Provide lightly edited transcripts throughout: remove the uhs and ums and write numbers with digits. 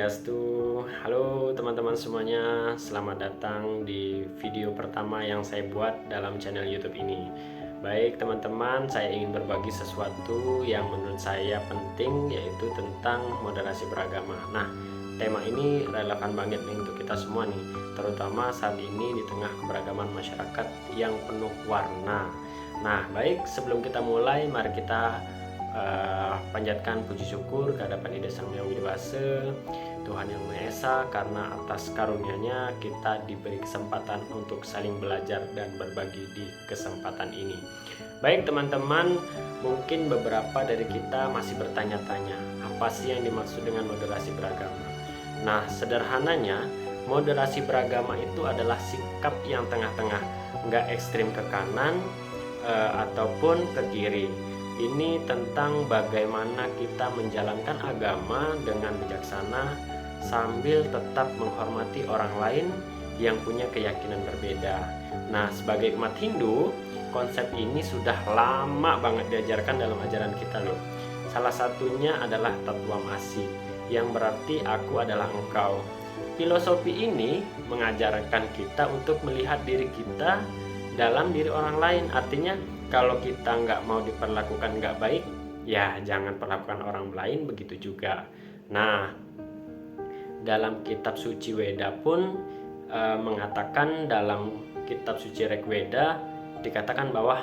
Swastiastu. Halo teman-teman semuanya, selamat datang di video pertama yang saya buat dalam channel YouTube ini. Baik teman-teman, saya ingin berbagi sesuatu yang menurut saya penting, yaitu tentang moderasi beragama. Nah, tema ini relevan banget nih untuk kita semua nih, terutama saat ini di tengah keberagaman masyarakat yang penuh warna. Nah, baik sebelum kita mulai, mari kita panjatkan puji syukur kehadapan Ida Sang Hyang Widi-Wase, Tuhan Yang Maha Esa, karena atas karunia-Nya kita diberi kesempatan untuk saling belajar dan berbagi di kesempatan ini. Baik teman-teman, mungkin beberapa dari kita masih bertanya-tanya, apa sih yang dimaksud dengan moderasi beragama? Nah, sederhananya, moderasi beragama itu adalah sikap yang tengah-tengah, nggak ekstrim ke kanan ataupun ke kiri. Ini tentang bagaimana kita menjalankan agama dengan bijaksana sambil tetap menghormati orang lain yang punya keyakinan berbeda. Nah, sebagai umat Hindu, konsep ini sudah lama banget diajarkan dalam ajaran kita loh. Salah satunya adalah Tatwamasi, yang berarti aku adalah engkau. Filosofi ini mengajarkan kita untuk melihat diri kita dalam diri orang lain. Artinya kalau kita nggak mau diperlakukan nggak baik, ya jangan perlakukan orang lain begitu juga. Nah, dalam kitab suci Weda pun mengatakan, dalam kitab suci Rigveda dikatakan bahwa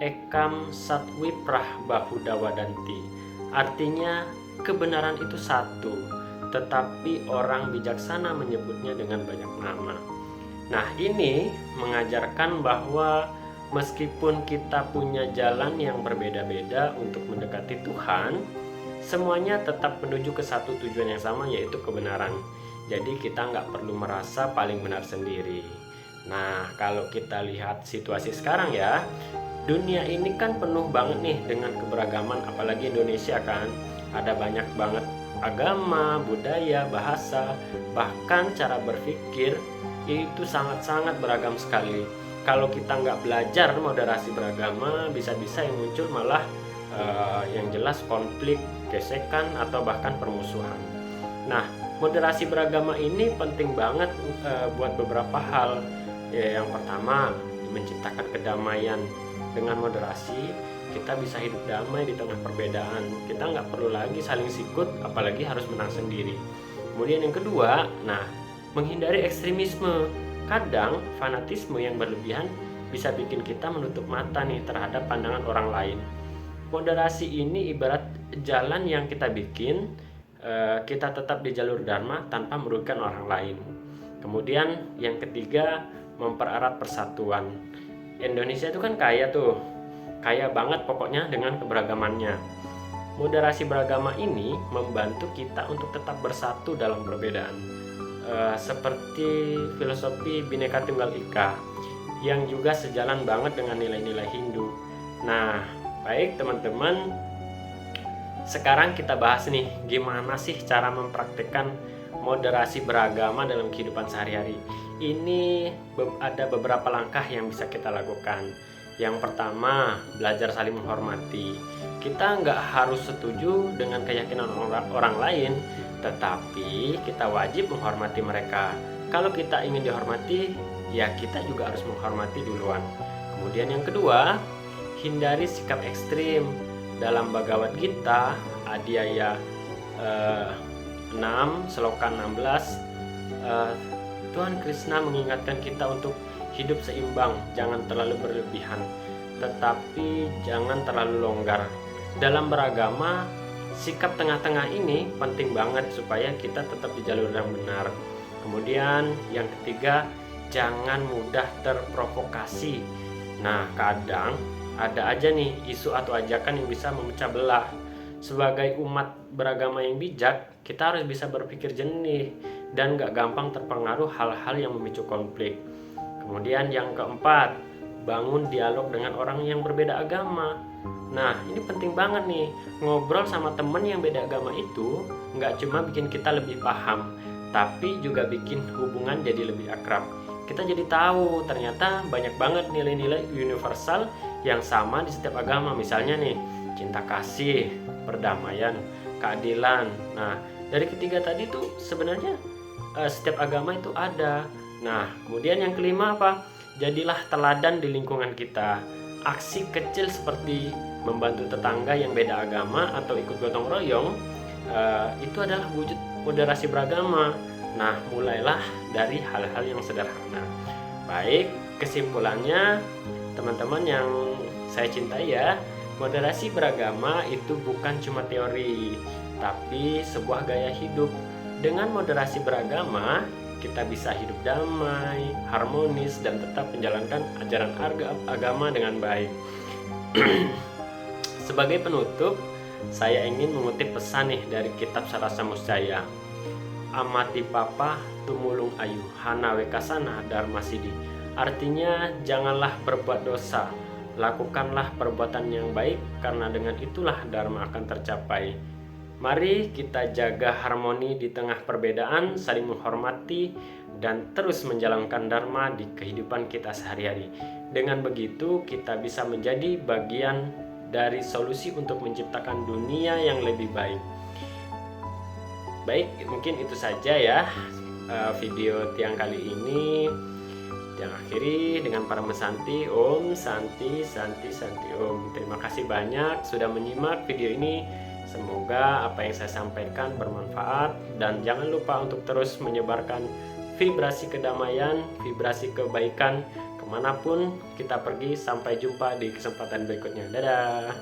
ekam satwi prahbahuda wadanti, artinya kebenaran itu satu, tetapi orang bijaksana menyebutnya dengan banyak nama. Nah, ini mengajarkan bahwa meskipun kita punya jalan yang berbeda-beda untuk mendekati Tuhan, semuanya tetap menuju ke satu tujuan yang sama, yaitu kebenaran. Jadi kita nggak perlu merasa paling benar sendiri. Nah, kalau kita lihat situasi sekarang ya, dunia ini kan penuh banget nih dengan keberagaman, apalagi Indonesia kan. Ada banyak banget agama, budaya, bahasa, bahkan cara berpikir itu sangat-sangat beragam sekali. Kalau kita nggak belajar moderasi beragama, bisa-bisa yang muncul malah yang jelas konflik, gesekan, atau bahkan permusuhan. Nah, moderasi beragama ini penting banget buat beberapa hal. Ya, yang pertama, menciptakan kedamaian. Dengan moderasi, kita bisa hidup damai di tengah perbedaan. Kita nggak perlu lagi saling sikut, apalagi harus menang sendiri. Kemudian yang kedua, nah, menghindari ekstremisme. Kadang fanatisme yang berlebihan bisa bikin kita menutup mata nih terhadap pandangan orang lain. Moderasi ini ibarat jalan yang kita bikin, kita tetap di jalur dharma tanpa merugikan orang lain. Kemudian yang ketiga, mempererat persatuan. Indonesia itu kan kaya tuh, kaya banget pokoknya dengan keberagamannya. Moderasi beragama ini membantu kita untuk tetap bersatu dalam perbedaan. Seperti filosofi Bhinneka Tunggal Ika yang juga sejalan banget dengan nilai-nilai Hindu. Nah, baik teman-teman, sekarang kita bahas nih gimana sih cara mempraktikkan moderasi beragama dalam kehidupan sehari-hari. Ini ada beberapa langkah yang bisa kita lakukan. Yang pertama, belajar saling menghormati. Kita nggak harus setuju dengan keyakinan orang lain, tetapi kita wajib menghormati mereka. Kalau kita ingin dihormati, ya kita juga harus menghormati duluan. Kemudian yang kedua, hindari sikap ekstrim. Dalam Bhagavad Gita, Adhyaya 6, Sloka 16, Tuhan Krishna mengingatkan kita untuk hidup seimbang, jangan terlalu berlebihan, tetapi jangan terlalu longgar. Dalam beragama, sikap tengah-tengah ini penting banget supaya kita tetap di jalur yang benar. Kemudian yang ketiga, jangan mudah terprovokasi. Nah, kadang ada aja nih isu atau ajakan yang bisa memecah belah. Sebagai umat beragama yang bijak, kita harus bisa berpikir jernih dan gak gampang terpengaruh hal-hal yang memicu konflik. Kemudian yang keempat, bangun dialog dengan orang yang berbeda agama. Nah, ini penting banget nih. Ngobrol sama temen yang beda agama itu nggak cuma bikin kita lebih paham, tapi juga bikin hubungan jadi lebih akrab. Kita jadi tahu ternyata banyak banget nilai-nilai universal yang sama di setiap agama. Misalnya nih, cinta kasih, perdamaian, keadilan. Nah, Dari ketiga tadi tuh sebenarnya setiap agama itu ada. Nah, kemudian yang kelima apa? Jadilah teladan di lingkungan kita. Aksi kecil seperti membantu tetangga yang beda agama atau ikut gotong royong itu adalah wujud moderasi beragama. Nah, mulailah dari hal-hal yang sederhana. Baik, kesimpulannya teman-teman yang saya cintai ya, moderasi beragama itu bukan cuma teori, tapi sebuah gaya hidup. Dengan moderasi beragama, kita bisa hidup damai, harmonis, dan tetap menjalankan ajaran agama dengan baik. Sebagai penutup, saya ingin mengutip pesan nih dari kitab Sarasa Muscaya. Amati papa tumulung ayu hana wekasana dharma sidi. Artinya janganlah berbuat dosa, lakukanlah perbuatan yang baik, karena dengan itulah dharma akan tercapai. Mari kita jaga harmoni di tengah perbedaan, saling menghormati, dan terus menjalankan dharma di kehidupan kita sehari-hari. Dengan begitu, kita bisa menjadi bagian dari solusi untuk menciptakan dunia yang lebih baik. Baik, mungkin itu saja ya video tiang kali ini. Yang akhiri dengan para mesanti, Om Santi Santi Santi Om. Terima kasih banyak sudah menyimak video ini. Semoga apa yang saya sampaikan bermanfaat, dan jangan lupa untuk terus menyebarkan vibrasi kedamaian, vibrasi kebaikan kemanapun kita pergi. Sampai jumpa di kesempatan berikutnya. Dadah.